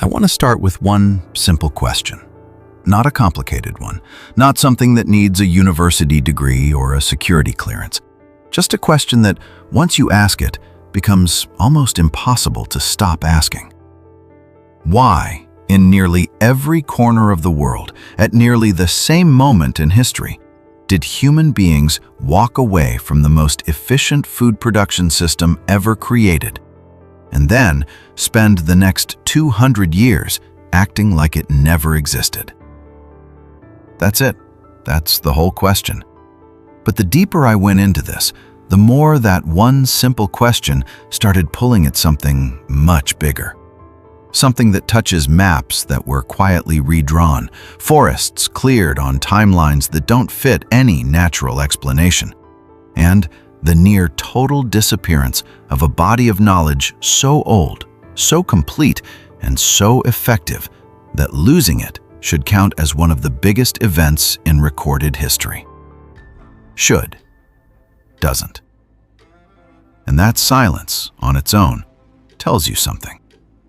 I want to start with one simple question. Not a complicated one, not something that needs a university degree or a security clearance. Just a question that, once you ask it, becomes almost impossible to stop asking. Why, in nearly every corner of the world, at nearly the same moment in history, did human beings walk away from the most efficient food production system ever created, and then spend the next 200 years acting like it never existed? That's it. That's the whole question. But the deeper I went into this, the more that one simple question started pulling at something much bigger. Something that touches maps that were quietly redrawn, forests cleared on timelines that don't fit any natural explanation, and the near total disappearance of a body of knowledge so old, so complete, and so effective that losing it should count as one of the biggest events in recorded history. Should, doesn't. And that silence, on its own, tells you something.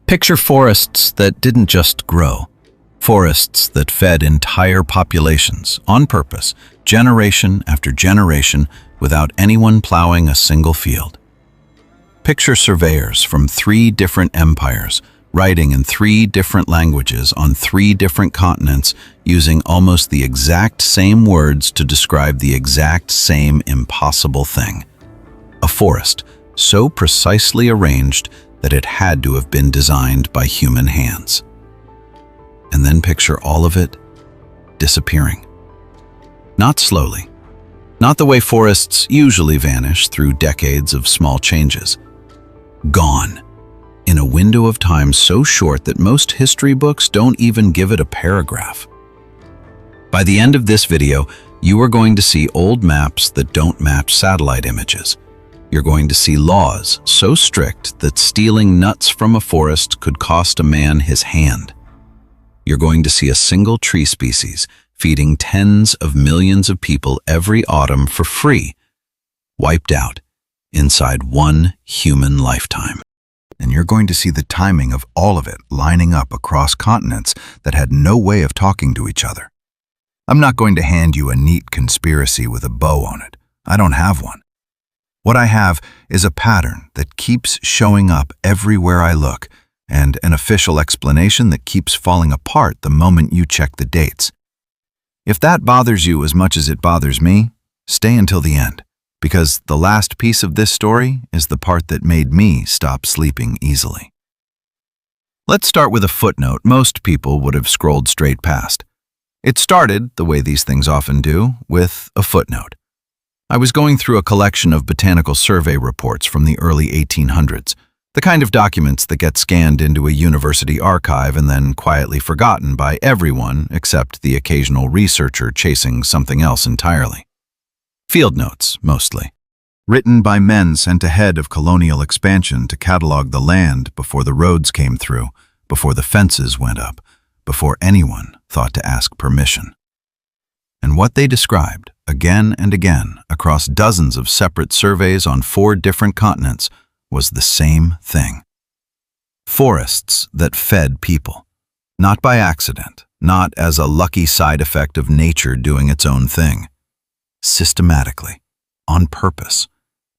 Picture forests that didn't just grow. Forests that fed entire populations, on purpose, generation after generation, without anyone plowing a single field. Picture surveyors from 3 different empires, writing in 3 different languages on 3 different continents, using almost the exact same words to describe the exact same impossible thing. A forest so precisely arranged that it had to have been designed by human hands. And then picture all of it disappearing. Not slowly, not the way forests usually vanish through decades of small changes. Gone, in a window of time so short that most history books don't even give it a paragraph. By the end of this video, you are going to see old maps that don't match satellite images. You're going to see laws so strict that stealing nuts from a forest could cost a man his hand. You're going to see a single tree species feeding tens of millions of people every autumn for free, wiped out inside one human lifetime. And you're going to see the timing of all of it lining up across continents that had no way of talking to each other. I'm not going to hand you a neat conspiracy with a bow on it. I don't have one. What I have is a pattern that keeps showing up everywhere I look, and an official explanation that keeps falling apart the moment you check the dates. If that bothers you as much as it bothers me, stay until the end, because the last piece of this story is the part that made me stop sleeping easily. Let's start with a footnote most people would have scrolled straight past. It started, the way these things often do, with a footnote. I was going through a collection of botanical survey reports from the early 1800s, the kind of documents that get scanned into a university archive and then quietly forgotten by everyone except the occasional researcher chasing something else entirely. Field notes, mostly. Written by men sent ahead of colonial expansion to catalog the land before the roads came through, before the fences went up, before anyone thought to ask permission. And what they described, again and again, across dozens of separate surveys on 4 different continents, was the same thing. Forests that fed people. Not by accident, not as a lucky side effect of nature doing its own thing. Systematically, on purpose,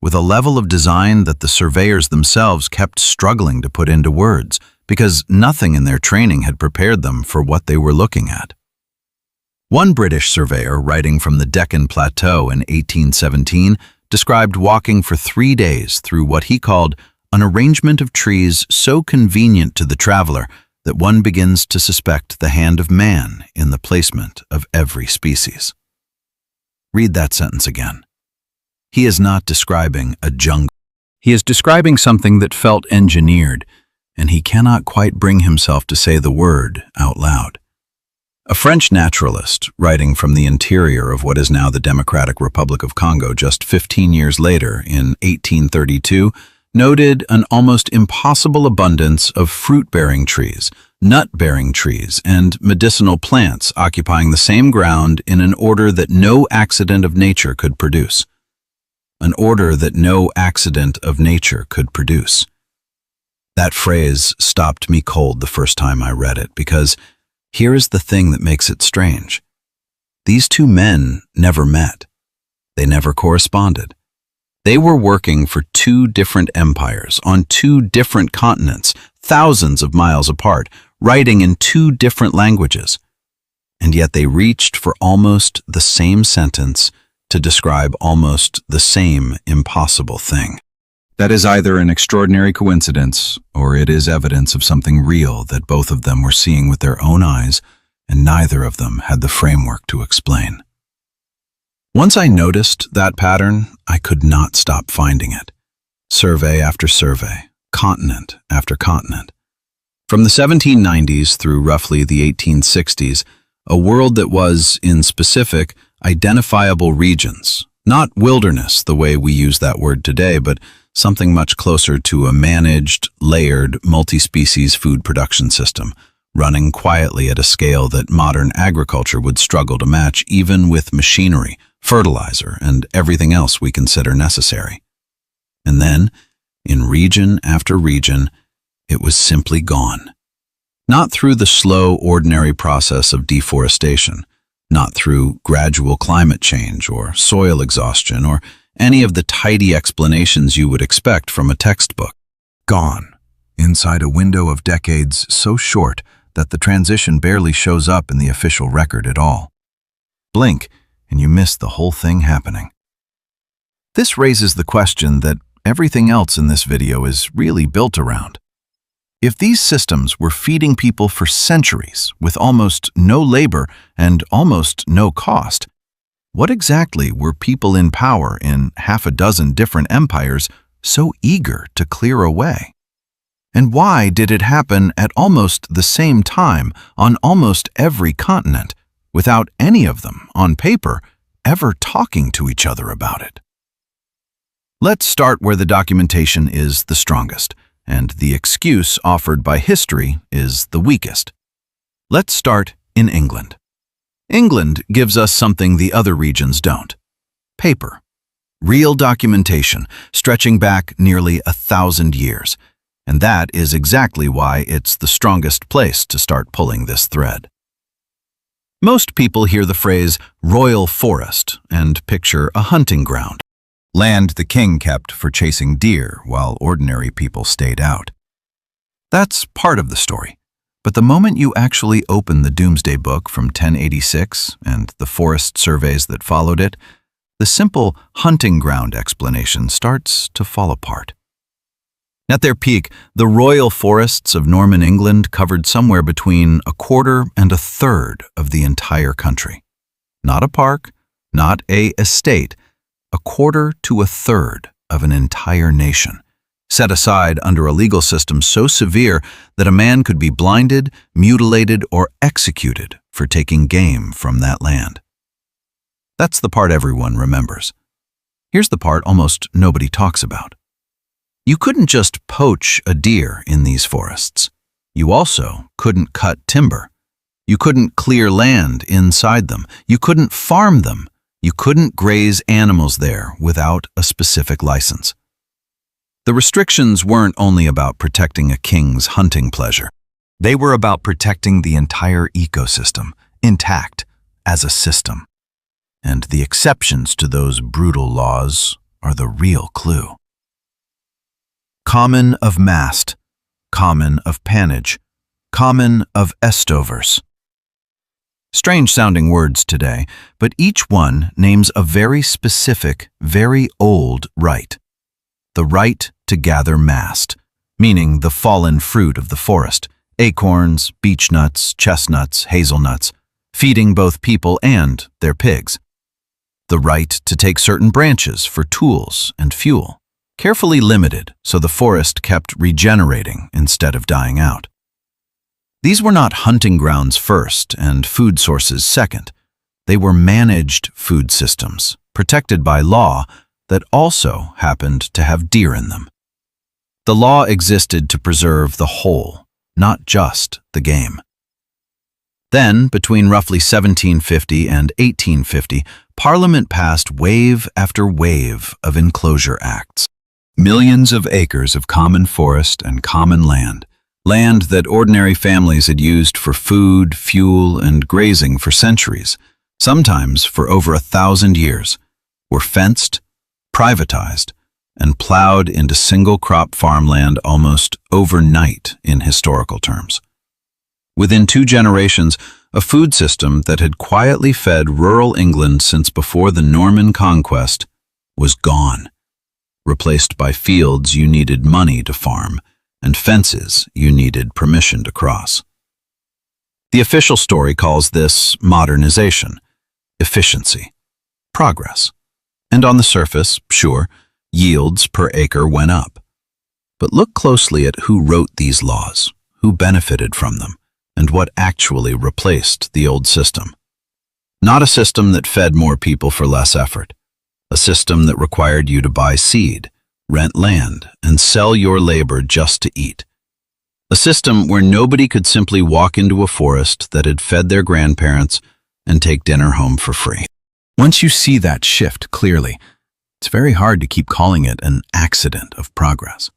with a level of design that the surveyors themselves kept struggling to put into words, because nothing in their training had prepared them for what they were looking at. One British surveyor, writing from the Deccan Plateau in 1817, described walking for 3 days through what he called an arrangement of trees so convenient to the traveler that one begins to suspect the hand of man in the placement of every species. Read that sentence again. He is not describing a jungle. He is describing something that felt engineered, and he cannot quite bring himself to say the word out loud. A French naturalist, writing from the interior of what is now the Democratic Republic of Congo just 15 years later, in 1832, noted an almost impossible abundance of fruit-bearing trees, nut-bearing trees, and medicinal plants occupying the same ground in an order that no accident of nature could produce. An order that no accident of nature could produce. That phrase stopped me cold the first time I read it, because here is the thing that makes it strange. These two men never met. They never corresponded. They were working for two different empires on two different continents, thousands of miles apart, writing in two different languages. And yet they reached for almost the same sentence to describe almost the same impossible thing. That is either an extraordinary coincidence, or it is evidence of something real that both of them were seeing with their own eyes, and neither of them had the framework to explain. Once I noticed that pattern, I could not stop finding it. Survey after survey, continent after continent. From the 1790s through roughly the 1860s, a world that was, in specific, identifiable regions, not wilderness the way we use that word today, but something much closer to a managed, layered, multi-species food production system, running quietly at a scale that modern agriculture would struggle to match even with machinery, fertilizer, and everything else we consider necessary. And then, in region after region, it was simply gone. Not through the slow, ordinary process of deforestation, not through gradual climate change or soil exhaustion or any of the tidy explanations you would expect from a textbook. Gone, inside a window of decades so short that the transition barely shows up in the official record at all. Blink, and you miss the whole thing happening. This raises the question that everything else in this video is really built around. If these systems were feeding people for centuries with almost no labor and almost no cost, what exactly were people in power in half a dozen different empires so eager to clear away? And why did it happen at almost the same time on almost every continent, without any of them, on paper, ever talking to each other about it? Let's start where the documentation is the strongest, and the excuse offered by history is the weakest. Let's start in England. England gives us something the other regions don't: paper. Real documentation, stretching back nearly 1,000 years. And that is exactly why it's the strongest place to start pulling this thread. Most people hear the phrase royal forest and picture a hunting ground, land the king kept for chasing deer while ordinary people stayed out. That's part of the story, but the moment you actually open the Doomsday Book from 1086 and the forest surveys that followed it, the simple hunting ground explanation starts to fall apart. At their peak, the royal forests of Norman England covered somewhere between 1/4 and 1/3 of the entire country. Not a park, not a estate, 1/4 to 1/3 of an entire nation, set aside under a legal system so severe that a man could be blinded, mutilated, or executed for taking game from that land. That's the part everyone remembers. Here's the part almost nobody talks about. You couldn't just poach a deer in these forests. You also couldn't cut timber. You couldn't clear land inside them. You couldn't farm them. You couldn't graze animals there without a specific license. The restrictions weren't only about protecting a king's hunting pleasure. They were about protecting the entire ecosystem, intact, as a system. And the exceptions to those brutal laws are the real clue. Common of mast, common of pannage, common of estovers. Strange-sounding words today, but each one names a very specific, very old right. The right to gather mast, meaning the fallen fruit of the forest, acorns, beechnuts, chestnuts, hazelnuts, feeding both people and their pigs. The right to take certain branches for tools and fuel, carefully limited so the forest kept regenerating instead of dying out. These were not hunting grounds first and food sources second. They were managed food systems, protected by law, that also happened to have deer in them. The law existed to preserve the whole, not just the game. Then, between roughly 1750 and 1850, Parliament passed wave after wave of enclosure acts. Millions of acres of common forest and common land, land that ordinary families had used for food, fuel, and grazing for centuries, sometimes for over 1,000 years, were fenced, privatized, and plowed into single-crop farmland almost overnight in historical terms. Within 2 generations, a food system that had quietly fed rural England since before the Norman conquest was gone, replaced by fields you needed money to farm and fences you needed permission to cross. The official story calls this modernization, efficiency, progress. And on the surface, sure, yields per acre went up. But look closely at who wrote these laws, who benefited from them, and what actually replaced the old system. Not a system that fed more people for less effort. A system that required you to buy seed, rent land, and sell your labor just to eat. A system where nobody could simply walk into a forest that had fed their grandparents and take dinner home for free. Once you see that shift clearly, it's very hard to keep calling it an accident of progress.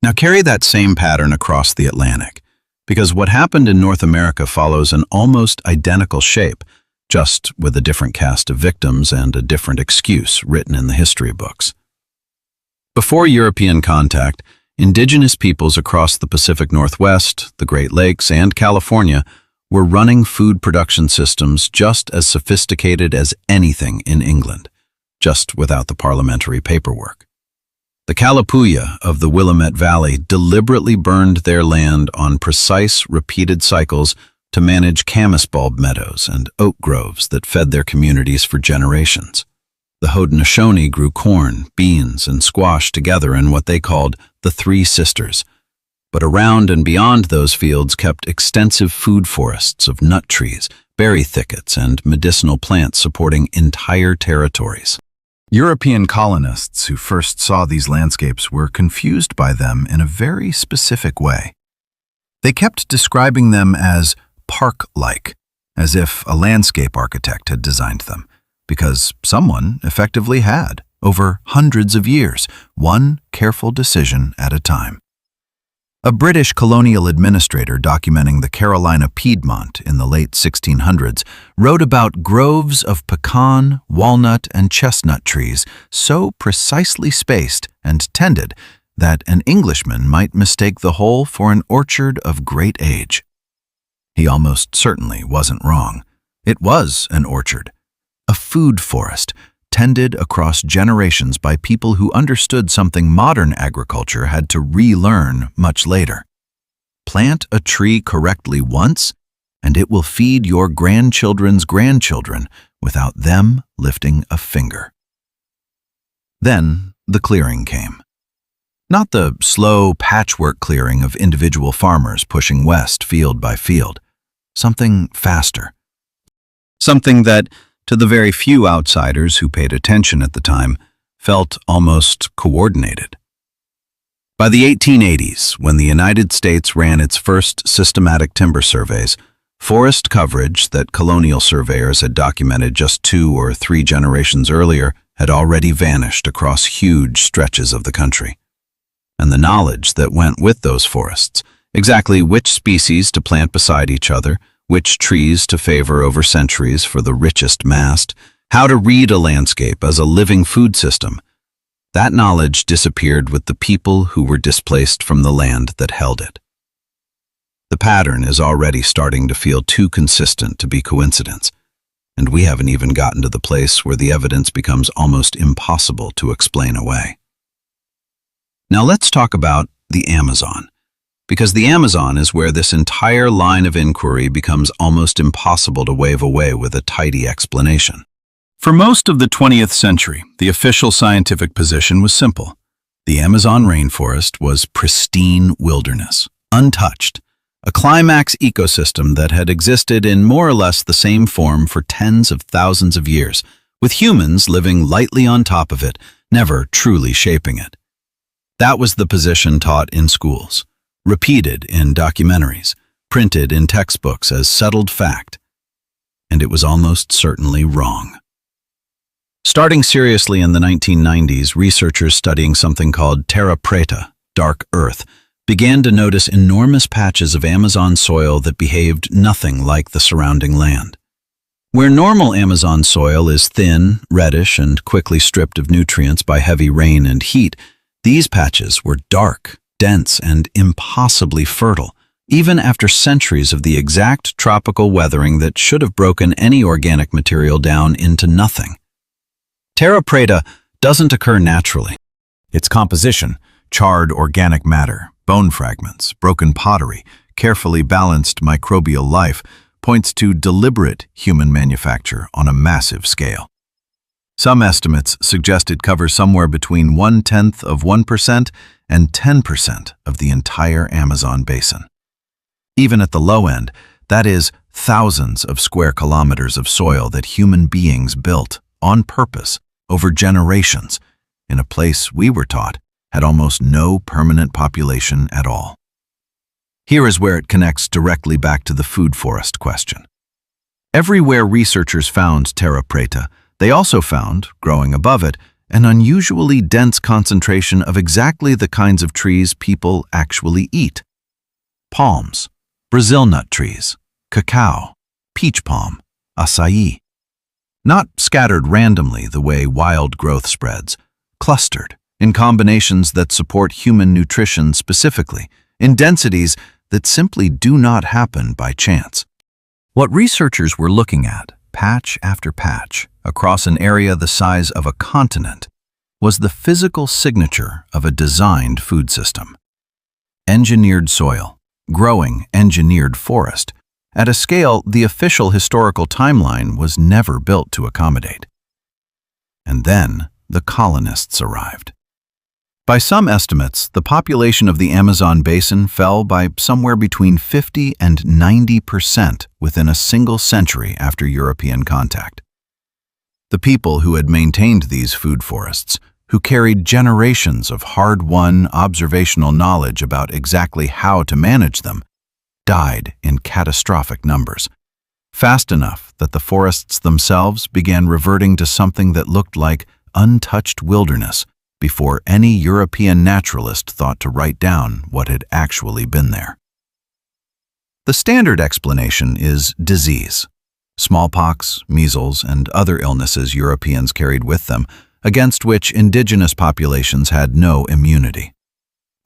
Now carry that same pattern across the Atlantic, because what happened in North America follows an almost identical shape, just with a different cast of victims and a different excuse written in the history books. Before European contact, indigenous peoples across the Pacific Northwest, the Great Lakes, and California were running food production systems just as sophisticated as anything in England, just without the parliamentary paperwork. The Kalapuya of the Willamette Valley deliberately burned their land on precise, repeated cycles to manage camas bulb meadows and oak groves that fed their communities for generations. The Haudenosaunee grew corn, beans, and squash together in what they called the Three Sisters, but around and beyond those fields kept extensive food forests of nut trees, berry thickets, and medicinal plants supporting entire territories. European colonists who first saw these landscapes were confused by them in a very specific way. They kept describing them as park-like, as if a landscape architect had designed them, because someone effectively had, over hundreds of years, one careful decision at a time. A British colonial administrator documenting the Carolina Piedmont in the late 1600s wrote about groves of pecan, walnut, and chestnut trees so precisely spaced and tended that an Englishman might mistake the whole for an orchard of great age. He almost certainly wasn't wrong. It was an orchard, a food forest, tended across generations by people who understood something modern agriculture had to relearn much later. Plant a tree correctly once, and it will feed your grandchildren's grandchildren without them lifting a finger. Then the clearing came. Not the slow patchwork clearing of individual farmers pushing west field by field. Something faster. Something that, to the very few outsiders who paid attention at the time, felt almost coordinated. By the 1880s, when the United States ran its first systematic timber surveys, forest coverage that colonial surveyors had documented just 2 or 3 generations earlier had already vanished across huge stretches of the country. And the knowledge that went with those forests, exactly which species to plant beside each other, which trees to favor over centuries for the richest mast, how to read a landscape as a living food system, that knowledge disappeared with the people who were displaced from the land that held it. The pattern is already starting to feel too consistent to be coincidence, and we haven't even gotten to the place where the evidence becomes almost impossible to explain away. Now let's talk about the Amazon, because the Amazon is where this entire line of inquiry becomes almost impossible to wave away with a tidy explanation. For most of the 20th century, the official scientific position was simple. The Amazon rainforest was pristine wilderness, untouched, a climax ecosystem that had existed in more or less the same form for tens of thousands of years, with humans living lightly on top of it, never truly shaping it. That was the position taught in schools, repeated in documentaries, printed in textbooks as settled fact. And it was almost certainly wrong. Starting seriously in the 1990s, researchers studying something called terra preta, dark earth, began to notice enormous patches of Amazon soil that behaved nothing like the surrounding land. Where normal Amazon soil is thin, reddish, and quickly stripped of nutrients by heavy rain and heat, these patches were dark, dense, and impossibly fertile, even after centuries of the exact tropical weathering that should have broken any organic material down into nothing. Terra preta doesn't occur naturally. Its composition, charred organic matter, bone fragments, broken pottery, carefully balanced microbial life, points to deliberate human manufacture on a massive scale. Some estimates suggest it covers somewhere between 0.1% and 10% of the entire Amazon basin. Even at the low end, that is thousands of square kilometers of soil that human beings built on purpose over generations in a place we were taught had almost no permanent population at all. Here is where it connects directly back to the food forest question. Everywhere researchers found terra preta, they also found, growing above it, an unusually dense concentration of exactly the kinds of trees people actually eat. Palms, Brazil nut trees, cacao, peach palm, acai. Not scattered randomly the way wild growth spreads, clustered in combinations that support human nutrition specifically, in densities that simply do not happen by chance. What researchers were looking at, patch after patch, across an area the size of a continent, was the physical signature of a designed food system. Engineered soil, growing engineered forest, at a scale the official historical timeline was never built to accommodate. And then the colonists arrived. By some estimates, the population of the Amazon basin fell by somewhere between 50 and 90% within a single century after European contact. The people who had maintained these food forests, who carried generations of hard-won observational knowledge about exactly how to manage them, died in catastrophic numbers, fast enough that the forests themselves began reverting to something that looked like untouched wilderness before any European naturalist thought to write down what had actually been there. The standard explanation is disease. Smallpox, measles, and other illnesses Europeans carried with them, against which indigenous populations had no immunity.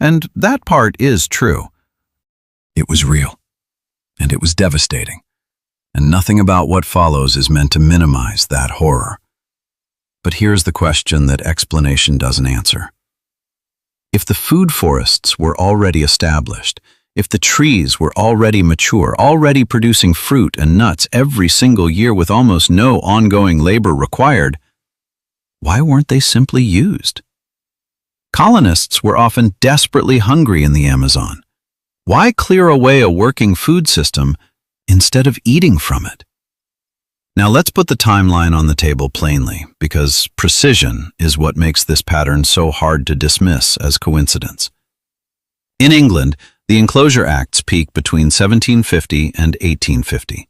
And that part is true. It was real, and it was devastating, and nothing about what follows is meant to minimize that horror. But here's the question that explanation doesn't answer. If the food forests were already established, if the trees were already mature, already producing fruit and nuts every single year with almost no ongoing labor required, why weren't they simply used? Colonists were often desperately hungry in the Amazon. Why clear away a working food system instead of eating from it? Now let's put the timeline on the table plainly, because precision is what makes this pattern so hard to dismiss as coincidence. In England, the Enclosure Acts peak between 1750 and 1850.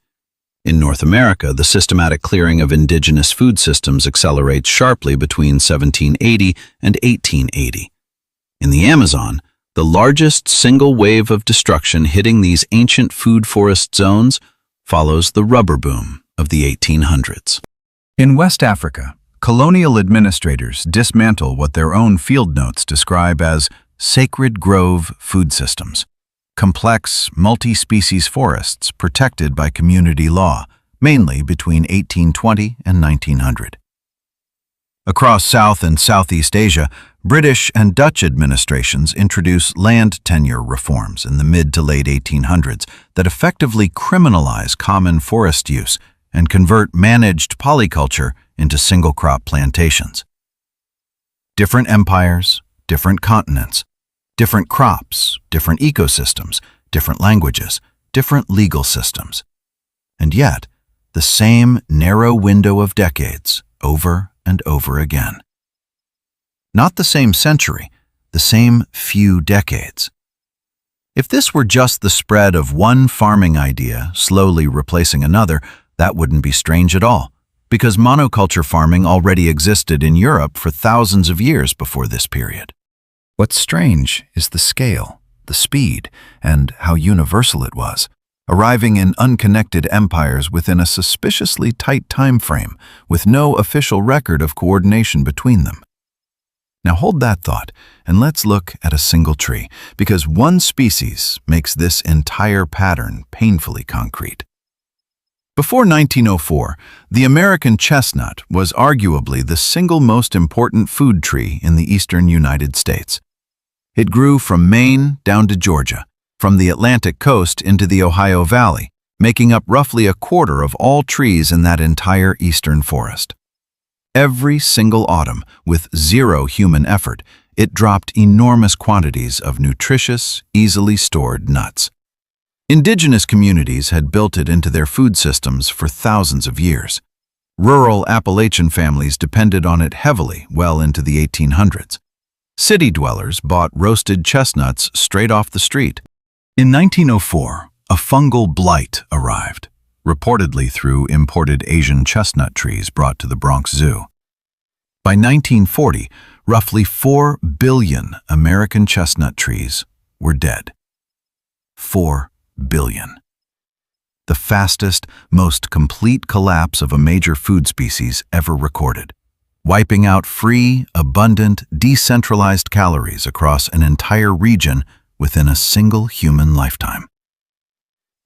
In North America, the systematic clearing of indigenous food systems accelerates sharply between 1780 and 1880. In the Amazon, the largest single wave of destruction hitting these ancient food forest zones follows the rubber boom of the 1800s. In West Africa, colonial administrators dismantle what their own field notes describe as sacred grove food systems, complex, multi-species forests protected by community law, mainly between 1820 and 1900. Across South and Southeast Asia, British and Dutch administrations introduce land tenure reforms in the mid to late 1800s that effectively criminalize common forest use and convert managed polyculture into single-crop plantations. Different empires, different continents, different crops, different ecosystems, different languages, different legal systems. And yet, the same narrow window of decades over and over again. Not the same century, the same few decades. If this were just the spread of one farming idea slowly replacing another, that wouldn't be strange at all. because monoculture farming already existed in Europe for thousands of years before this period. What's strange is the scale, the speed, and how universal it was, arriving in unconnected empires within a suspiciously tight time frame, with no official record of coordination between them. Now hold that thought, and let's look at a single tree, because one species makes this entire pattern painfully concrete. Before 1904, the American chestnut was arguably the single most important food tree in the eastern United States. It grew from Maine down to Georgia, from the Atlantic coast into the Ohio Valley, making up roughly a quarter of all trees in that entire eastern forest. Every single autumn, with zero human effort, it dropped enormous quantities of nutritious, easily stored nuts. Indigenous communities had built it into their food systems for thousands of years. Rural Appalachian families depended on it heavily well into the 1800s. City dwellers bought roasted chestnuts straight off the street. In 1904, a fungal blight arrived, reportedly through imported Asian chestnut trees brought to the Bronx Zoo. By 1940, roughly 4 billion American chestnut trees were dead. 4 billion. The fastest, most complete collapse of a major food species ever recorded, wiping out free, abundant, decentralized calories across an entire region within a single human lifetime.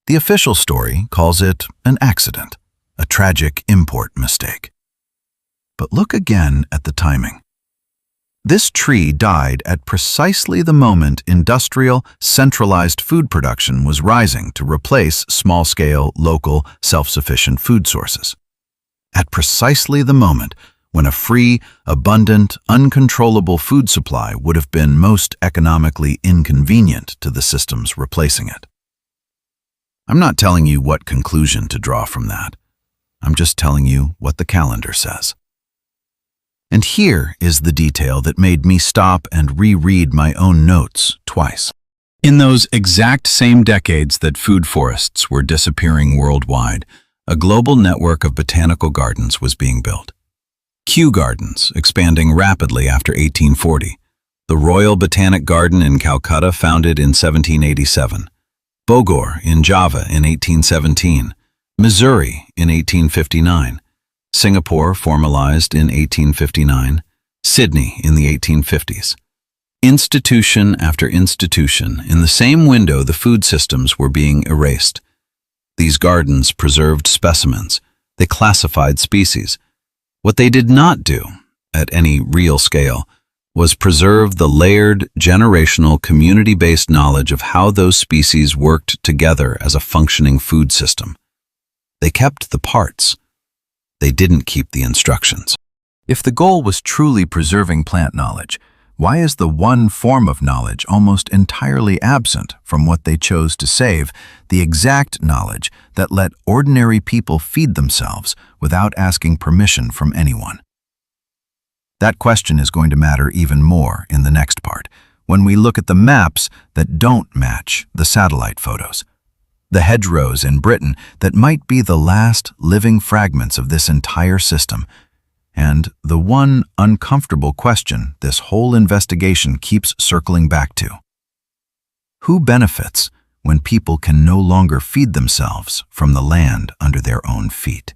The official story calls it an accident, a tragic import mistake. But look again at the timing. This tree died at precisely the moment industrial, centralized food production was rising to replace small-scale, local, self-sufficient food sources. At precisely the moment when a free, abundant, uncontrollable food supply would have been most economically inconvenient to the systems replacing it. I'm not telling you what conclusion to draw from that. I'm just telling you what the calendar says. And here is the detail that made me stop and reread my own notes twice. In those exact same decades that food forests were disappearing worldwide, a global network of botanical gardens was being built. Kew Gardens, expanding rapidly after 1840. The Royal Botanic Garden in Calcutta, founded in 1787. Bogor in Java in 1817. Missouri in 1859. Singapore formalized in 1859. Sydney in the 1850s. Institution after institution, in the same window the food systems were being erased. These gardens preserved specimens. They classified species. What they did not do, at any real scale, was preserve the layered, generational, community-based knowledge of how those species worked together as a functioning food system. They kept the parts. They didn't keep the instructions. If the goal was truly preserving plant knowledge, why is the one form of knowledge almost entirely absent from what they chose to save, the exact knowledge that let ordinary people feed themselves without asking permission from anyone? That question is going to matter even more in the next part, when we look at the maps that don't match the satellite photos. The hedgerows in Britain that might be the last living fragments of this entire system, and the one uncomfortable question this whole investigation keeps circling back to. Who benefits when people can no longer feed themselves from the land under their own feet?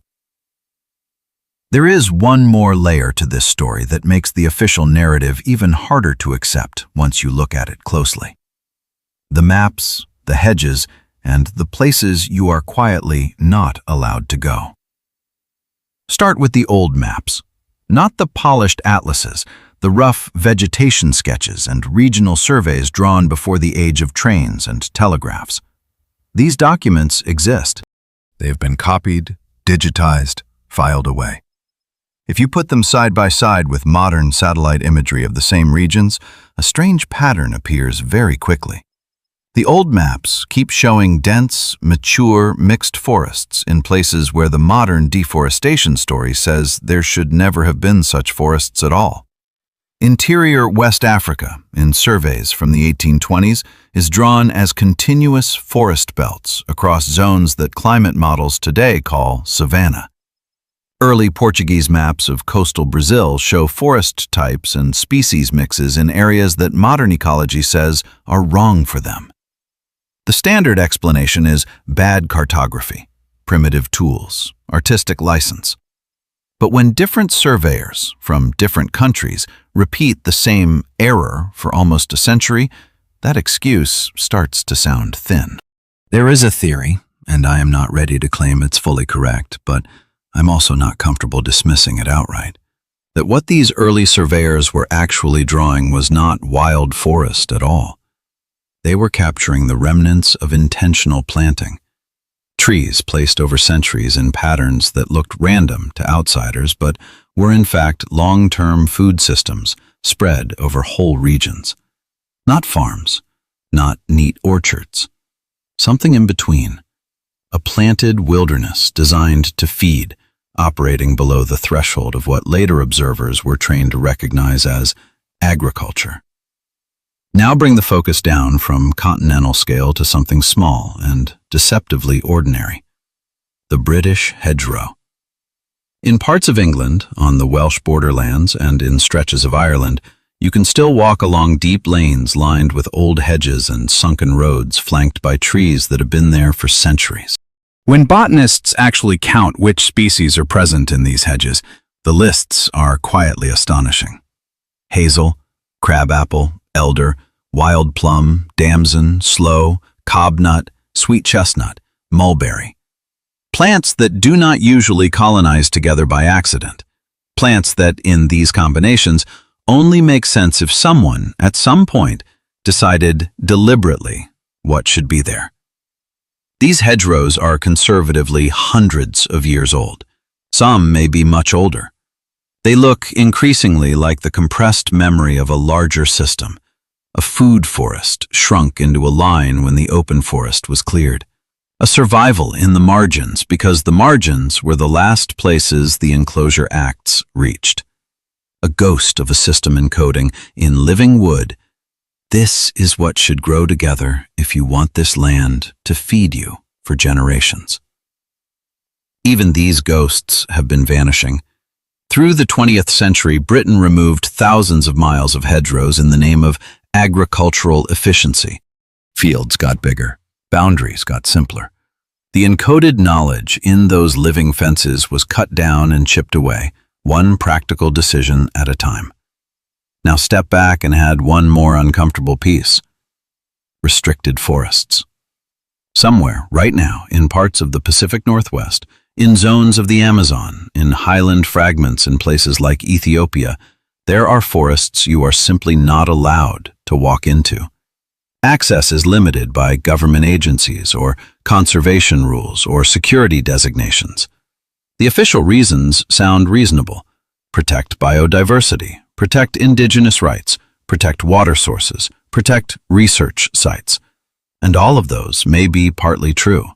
There is one more layer to this story that makes the official narrative even harder to accept once you look at it closely. The maps, the hedges, and the places you are quietly not allowed to go. Start with the old maps. Not the polished atlases, the rough vegetation sketches and regional surveys drawn before the age of trains and telegraphs. These documents exist. They've been copied, digitized, filed away. If you put them side by side with modern satellite imagery of the same regions, a strange pattern appears very quickly. The old maps keep showing dense, mature, mixed forests in places where the modern deforestation story says there should never have been such forests at all. Interior West Africa, in surveys from the 1820s, is drawn as continuous forest belts across zones that climate models today call savanna. Early Portuguese maps of coastal Brazil show forest types and species mixes in areas that modern ecology says are wrong for them. The standard explanation is bad cartography, primitive tools, artistic license. But when different surveyors from different countries repeat the same error for almost a century, that excuse starts to sound thin. There is a theory, and I am not ready to claim it's fully correct, but I'm also not comfortable dismissing it outright, that what these early surveyors were actually drawing was not wild forest at all. They were capturing the remnants of intentional planting. Trees placed over centuries in patterns that looked random to outsiders, but were in fact long-term food systems spread over whole regions. Not farms, not neat orchards. Something in between. A planted wilderness designed to feed, operating below the threshold of what later observers were trained to recognize as agriculture. Now bring the focus down from continental scale to something small and deceptively ordinary. The British hedgerow. In parts of England, on the Welsh borderlands, and in stretches of Ireland, you can still walk along deep lanes lined with old hedges and sunken roads flanked by trees that have been there for centuries. When botanists actually count which species are present in these hedges, the lists are quietly astonishing. Hazel, crabapple, elder, wild plum, damson, sloe, cobnut, sweet chestnut, mulberry. Plants that do not usually colonize together by accident. Plants that, in these combinations, only make sense if someone, at some point, decided deliberately what should be there. These hedgerows are conservatively hundreds of years old. Some may be much older. They look increasingly like the compressed memory of a larger system. A food forest shrunk into a line when the open forest was cleared. A survival in the margins because the margins were the last places the enclosure acts reached. A ghost of a system encoding in living wood. This is what should grow together if you want this land to feed you for generations. Even these ghosts have been vanishing. Through the 20th century, Britain removed thousands of miles of hedgerows in the name of agricultural efficiency. Fields got bigger, boundaries got simpler. The encoded knowledge in those living fences was cut down and chipped away, one practical decision at a time. Now step back and add one more uncomfortable piece. Restricted forests. Somewhere, right now, in parts of the Pacific Northwest, in zones of the Amazon, in highland fragments in places like Ethiopia, there are forests you are simply not allowed to walk into. Access is limited by government agencies or conservation rules or security designations. The official reasons sound reasonable. Protect biodiversity, protect indigenous rights, protect water sources, protect research sites. And all of those may be partly true.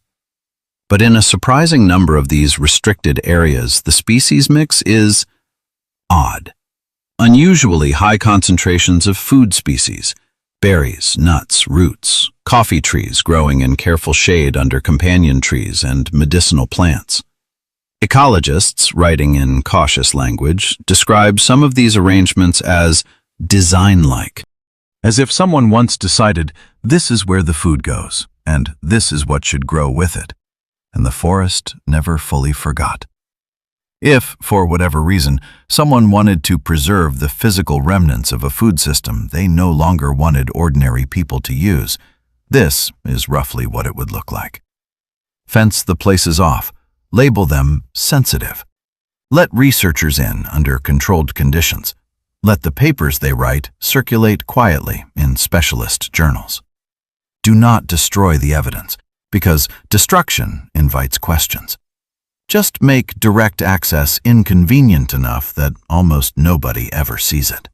But in a surprising number of these restricted areas, the species mix is odd. Unusually high concentrations of food species, berries, nuts, roots, coffee trees growing in careful shade under companion trees and medicinal plants. Ecologists, writing in cautious language, describe some of these arrangements as design-like, as if someone once decided this is where the food goes, and this is what should grow with it, and the forest never fully forgot. If, for whatever reason, someone wanted to preserve the physical remnants of a food system they no longer wanted ordinary people to use, this is roughly what it would look like. Fence the places off. Label them sensitive. Let researchers in under controlled conditions. Let the papers they write circulate quietly in specialist journals. Do not destroy the evidence, because destruction invites questions. Just make direct access inconvenient enough that almost nobody ever sees it.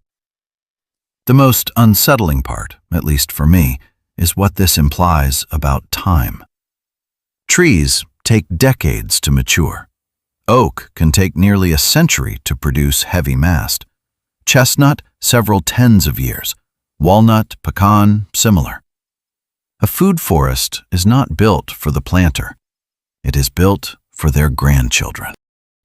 The most unsettling part, at least for me, is what this implies about time. Trees take decades to mature. Oak can take nearly a century to produce heavy mast. Chestnut, several tens of years. Walnut, pecan, similar. A food forest is not built for the planter. It is built for their grandchildren.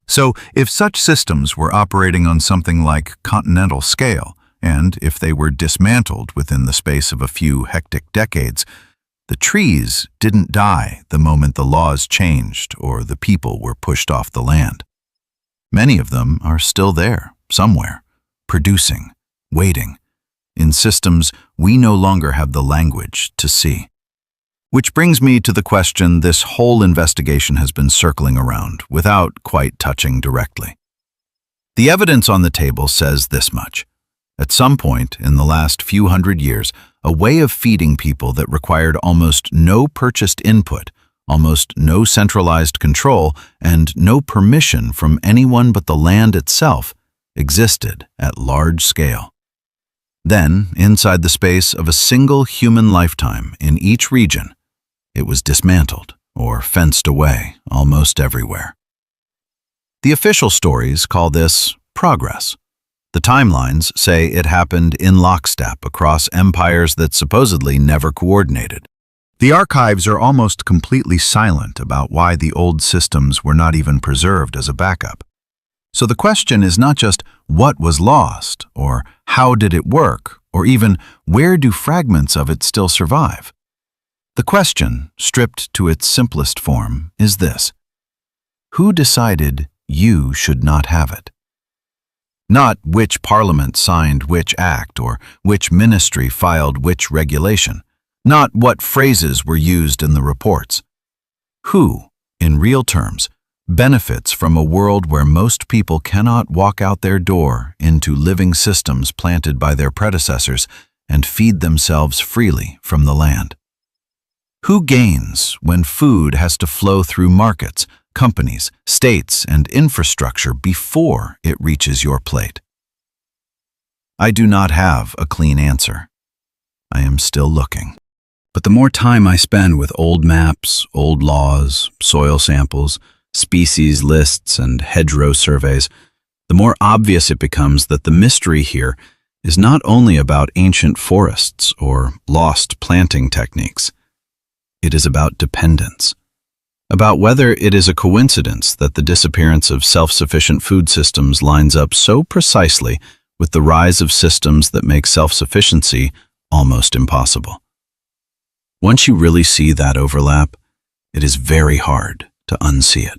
So, if such systems were operating on something like continental scale, and if they were dismantled within the space of a few hectic decades, the trees didn't die the moment the laws changed or the people were pushed off the land. Many of them are still there, somewhere, producing, waiting, in systems we no longer have the language to see. Which brings me to the question this whole investigation has been circling around, without quite touching directly. The evidence on the table says this much. At some point in the last few hundred years, a way of feeding people that required almost no purchased input, almost no centralized control, and no permission from anyone but the land itself existed at large scale. Then, inside the space of a single human lifetime in each region, it was dismantled or fenced away almost everywhere. The official stories call this progress. The timelines say it happened in lockstep across empires that supposedly never coordinated. The archives are almost completely silent about why the old systems were not even preserved as a backup. So the question is not just what was lost, or how did it work, or even where do fragments of it still survive? The question, stripped to its simplest form, is this: who decided you should not have it? Not which parliament signed which act or which ministry filed which regulation. Not what phrases were used in the reports. Who, in real terms, benefits from a world where most people cannot walk out their door into living systems planted by their predecessors and feed themselves freely from the land? Who gains when food has to flow through markets, companies, states, and infrastructure before it reaches your plate? I do not have a clean answer. I am still looking. But the more time I spend with old maps, old laws, soil samples, species lists, and hedgerow surveys, the more obvious it becomes that the mystery here is not only about ancient forests or lost planting techniques. It is about dependence. About whether it is a coincidence that the disappearance of self-sufficient food systems lines up so precisely with the rise of systems that make self-sufficiency almost impossible. Once you really see that overlap, it is very hard to unsee it.